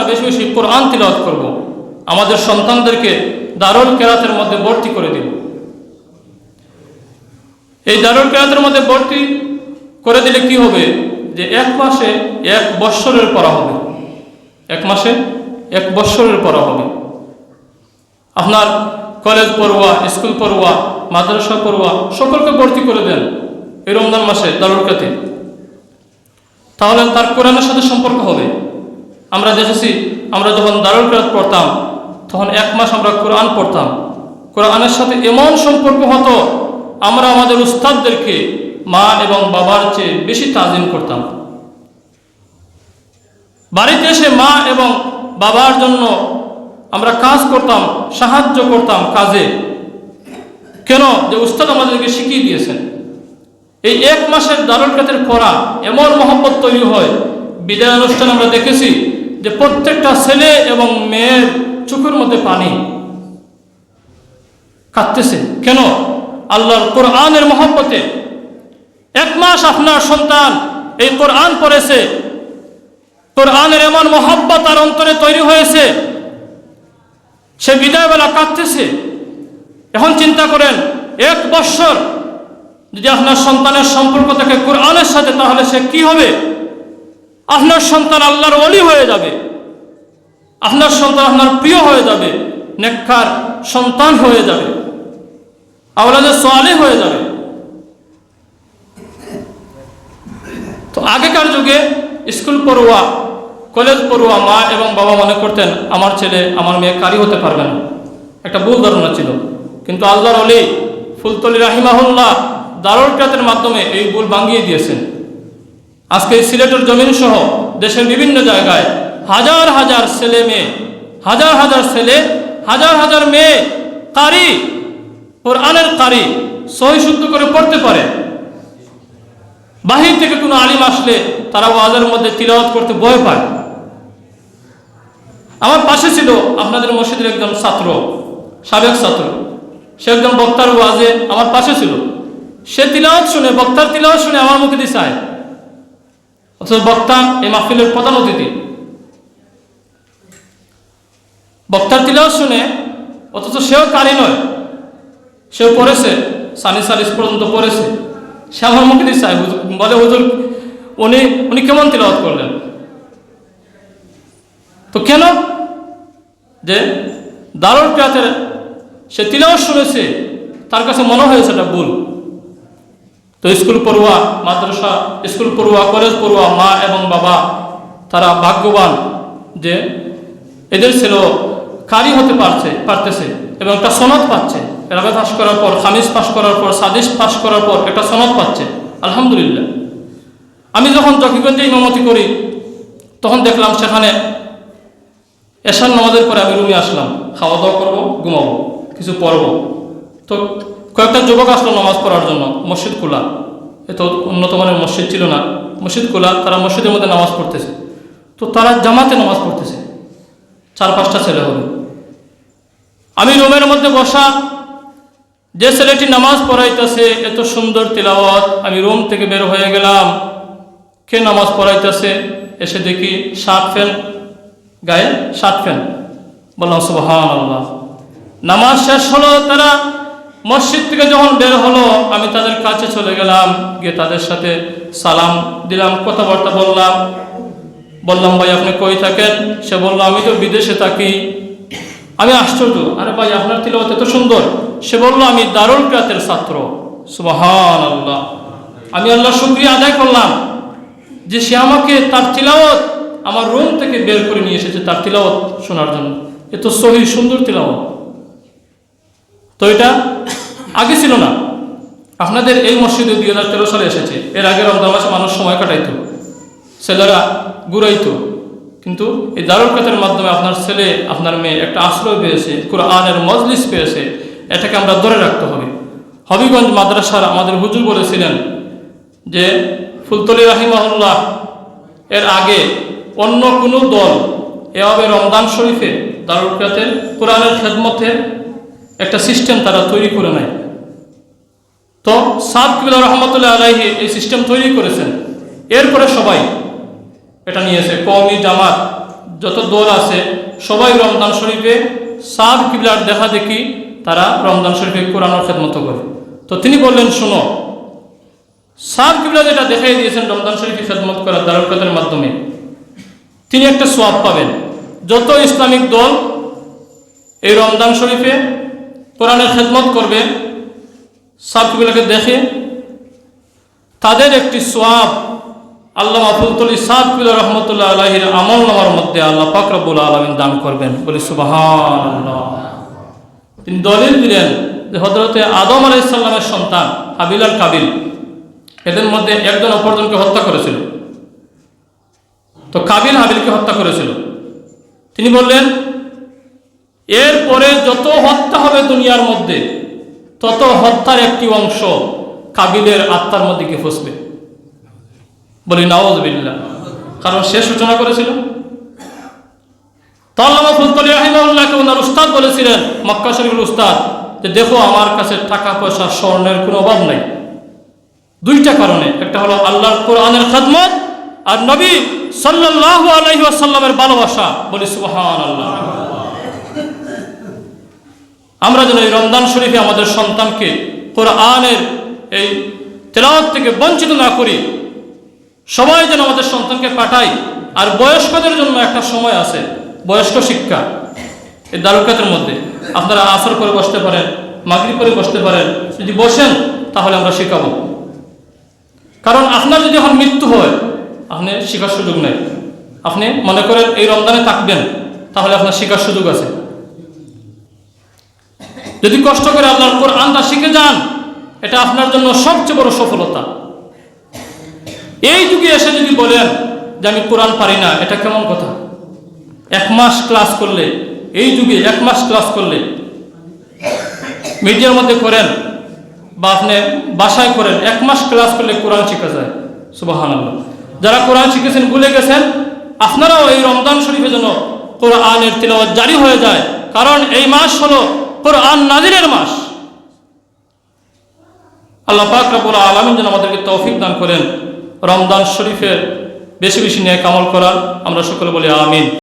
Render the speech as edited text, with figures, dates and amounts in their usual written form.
বেশি বেশি কোরআন তিলাওয়াত করব, আমাদের সন্তানদেরকে দারুল কেরাতের মধ্যে ভর্তি করে দিব। এই দারুল কেরাতের মধ্যে ভর্তি করে দিলে কি হবে, যে 1 মাসে 1 বৎসরের পড়া হবে, 1 মাসে 1 বৎসরের পড়া হবে। আপনার কলেজ পড়ুয়া, স্কুল পড়ুয়া, মাদ্রাসা পড়ুয়া সকলকে ভর্তি করে দেন এই রমজান মাসে দারুল কেরাতে, তাহলে তার কোরআনের সাথে সম্পর্ক হবে। আমরা দেখেছি, আমরা যখন দারুল কেরাত পড়তাম তখন 1 মাস আমরা কোরআন পড়তাম, কোরআনের সাথে এমন সম্পর্ক হতো, আমরা আমাদের উস্তাদদেরকে মা এবং বাবার চেয়ে বেশি তাজিম করতাম। বাড়িতে এসে মা এবং বাবার জন্য আমরা কাজ করতাম, সাহায্য করতাম কাজে। কেন? যে উস্তাদ আমাদেরকে শিখিয়ে দিয়েছেন। এই 1 মাসের দারুল কেরাতের পড়া এমন মহব্বত তৈরি হয়, বিদায় অনুষ্ঠান আমরা দেখেছি যে প্রত্যেকটা ছেলে এবং মেয়ের চোখের মধ্যে পানি কাঁদতেছে। কেন? আল্লাহর কোরআনের মহব্বতে। 1 মাস আপনার সন্তান এই কোরআন পড়েছে, কোরআনের এমন মহব্বত তার অন্তরে তৈরি হয়েছে, সে বিদায়বেলা কাঁদতেছে। এখন চিন্তা করেন, 1 বৎসর যদি আপনার সন্তানের সম্পর্ক থাকে কোরআনের সাথে, তাহলে সে কি হবে? আপনার সন্তান আল্লাহর ওলি হয়ে যাবে, আপনার সন্তান আপনার প্রিয় হয়ে যাবে, নেককার সন্তান হয়ে যাবে, আওলাদে সালেহ হয়ে যাবে। তো আগেকার যুগে স্কুল পড়ুয়া, কলেজ পড়ুয়া মা এবং বাবা মনে করতেন আমার ছেলে আমার মেয়ে কারি হতে পারবে না, একটা ভুল ধারণা ছিল। কিন্তু আল্লাহর ওলি ফুলতলি রাহিমাহুল্লাহ দারুল কেরাতের মাধ্যমে এই ভুল ভাঙিয়ে দিয়েছেন। আজকে সিলেটের জমিন সহ দেশের বিভিন্ন জায়গায় হাজার হাজার ছেলে মেয়ে, হাজার হাজার ছেলে, হাজার হাজার মেয়ে কারি, কোরআনের কারি সহি শুদ্ধ করে পড়তে পারে। বাহির থেকে কোনো আলিম আসলে তারা ওয়াজের মধ্যে তিলাওয়াত করতে ভয় পায়। আমার পাশে ছিল আপনাদের মসজিদের একজন ছাত্র, সাবেক ছাত্র, সে একজন বক্তার ওয়াজে আমার পাশে ছিল। সে তিলাওয়াত শুনে, বক্তার তিলাওয়াত শুনে আমার মুখে দিয়ে চায়, অথচ বক্তা এই মাহফিলের প্রধান অতিথি। বক্তার তিলাওয়াত শুনে, অথচ সেও কারি নয়, সেও পড়েছে, সানি সালিস পর্যন্ত পড়েছে, সে আমার মুখে দিয়ে চায়, বলে হুজুর উনি কেমন তিলাওয়াত করলেন? তো কেন? যে দারুল কেরাতের সে তিলাওয়াত শুনেছে, তার কাছে মনে হয়েছে এটা ভুল। তো স্কুল পড়ুয়া, মাদ্রাসা স্কুল পড়ুয়া, কলেজ পড়ুয়া মা এবং বাবা তারা ভাগ্যবান যে এদের ছেলে কারি হতে পারতেছে এবং একটা সনদ পাচ্ছে। রাবে পাস করার পর, খামিস পাস করার পর, সাদিস পাস করার পর একটা সনদ পাচ্ছে, আলহামদুলিল্লাহ। আমি যখন জকিগঞ্জে ইমামতি করি তখন দেখলাম সেখানে এশার নামাজের পরে আমি রুমে আসলাম, খাওয়া দাওয়া করবো, ঘুমাবো, কিছু পড়বো। তো কয়েকটা যুবক আসলো নামাজ পড়ার জন্য, মসজিদ খোলা, এত উন্নত মানের মসজিদ ছিল না, মসজিদ খোলা, তারা মসজিদের মধ্যে নামাজ পড়তেছে। তো তারা জামাতে নামাজ পড়তেছে, 4-5টা ছেলে হবে। আমি রুমের মধ্যে বসা, যে ছেলেটি নামাজ পড়াইতেছে এত সুন্দর তিলাওয়াত, আমি রুম থেকে বের হয়ে গেলাম, কে নামাজ পড়াইতেছে? এসে দেখি শার্ট প্যান্ট, গায়ে শার্ট প্যান্ট। বললাম সুবহানাল্লাহ। নামাজ শেষ হলো, তারা মসজিদ থেকে যখন বের হলো আমি তাদের কাছে চলে গেলাম, গিয়ে তাদের সাথে সালাম দিলাম, কথাবার্তা বললাম ভাই আপনি কই থাকেন? সে বলল আমি তো বিদেশে থাকি। আমি আশ্চর্য, আরে ভাই আপনার তিলাওয়াত এত সুন্দর। সে বলল আমি দারুল কেরাতের ছাত্র। সুবহানাল্লাহ। আমি আল্লাহর শুকরিয়া আদায় করলাম যে সে আমাকে তার তিলাওয়াত আমার রুম থেকে বের করে নিয়ে এসেছে তার তিলাওয়াত শোনার জন্য। এত সহি সুন্দর তিলাওয়াত। তো এটা আগে ছিল না। আপনাদের এই মসজিদে 2013 সালে এসেছে। এর আগে রমজান মাসে মানুষ সময় কাটাইতো, ছেলেরা ঘুরাইতো, কিন্তু এই দারুল কেরাতের মাধ্যমে আপনার ছেলে আপনার মেয়ে একটা আশ্রয় পেয়েছে, কোরআনের মজলিস পেয়েছে, এটাকে আমরা ধরে রাখতে হবে। হবিগঞ্জ মাদ্রাসার আমাদের হুজুর বলেছিলেন যে ফুলতলি রাহিমাহুল্লাহ এর আগে অন্য কোনো দল এভাবে রমজান শরীফে দারুল কেরাতের কোরআনের খেদমতের একটা সিস্টেম তারা তৈরি করে নেয়। তো সাদ কিবলা রহমতুল্লাহ আলাইহি এই সিস্টেম তৈরি করেছেন, এরপরে সবাই এটা নিয়েছে। কওমি জামাত যত দল আছে সবাই রমজান শরীফে সাদ কিবলার দেখা দেখি তারা রমজান শরীফে কোরআনের খেদমত করে। তো তিনি বললেন, শোনো, সাদ কিবলা যেটা দেখাই দিয়েছেন রমজান শরীফে খেদমত করার দারুল কিবলার মাধ্যমে, তিনি একটা সওয়াব পাবেন। যত ইসলামিক দল এই রমজান শরীফে কোরআনের খেদমত করবে সাদ কিবলাকে দেখে, তাদের একটি সওয়াব আল্লাহ মাহফুজুল সাদ কিবলা রহমতুল্লাহ আলাইহির আমল নামার মধ্যে আল্লাহ পাক রব্বুল আলামিন দান করবেন। বলি সুবহানাল্লাহ। তিনি দলিল দিলেন যে হযরতে আদম আলাইহিস সালামের সন্তান হাবিল আর কাবিল, এদের মধ্যে একজন অপরজনকে হত্যা করেছিল। তো কাবিল হাবিলকে হত্যা করেছিল। তিনি বললেন, এরপরে যত হত্যা হবে দুনিয়ার মধ্যে তত হত্যার একটি অংশ কাবিলের আত্মার মধ্যে গিয়ে ফসবে। বলি নাউযুবিল্লাহ। কারণ সে সূচনা করেছিল। তো আল্লামা ফুলতলি রাহিমাহুল্লাহকে ওনার উস্তাদ বলেছিলেন, মক্কা শরীফের উস্তাদ, যে দেখো আমার কাছে টাকা পয়সা স্বর্ণের কোনো অভাব নাই, দুইটা কারণে। একটা হলো আল্লাহর কোরআনের খেদমত আর নবী সাল্লাল্লাহু আলাইহি ওয়াসাল্লামের ভালোবাসা। বলি সুবহানাল্লাহ। আমরা যেন এই রমজান শরীফে আমাদের সন্তানকে কোরআনের এই তেলাওয়াত থেকে বঞ্চিত না করি। সবাই যেন আমাদের সন্তানকে পাঠাই। আর বয়স্কদের জন্য একটা সময় আছে, বয়স্ক শিক্ষা। এই দারুল কিবলার মধ্যে আপনারা আসর করে বসতে পারেন, মাগরিব করে বসতে পারেন। যদি বসেন তাহলে আমরা শেখাবো। কারণ আপনার যদি এখন মৃত্যু হয়, আপনি শেখার সুযোগ নেই। আপনি মনে করেন এই রমজানে থাকবেন, তাহলে আপনার শেখার সুযোগ আছে। যদি কষ্ট করে আল্লাহর কোরআনটা শিখে যান, এটা আপনার জন্য সবচেয়ে বড় সফলতা। এই যুগে এসে যদি বলেন যে আমি কোরআন পারি না, এটা কেমন কথা? 1 মাস ক্লাস করলে, এই যুগে 1 মাস ক্লাস করলে, মিডিয়ার মধ্যে করেন বা আপনি বাসায় করেন, 1 মাস ক্লাস করলে কোরআন শেখা যায়। সুবহানাল্লাহ। যারা কোরআন শিখেছেন ভুলে গেছেন, আপনারাও এই রমজান শরীফে যেন কোরআনের তিলাওয়াত জারি হয়ে যায়। কারণ এই মাস হলো কোরআন নাজিলের মাস। আল্লাহ পাক রব্বুল আলামিন যেন আমাদেরকে তৌফিক দান করেন রমজান শরীফের বেশি বেশি নেক আমল করার। আমরা সকলে বলি আমিন।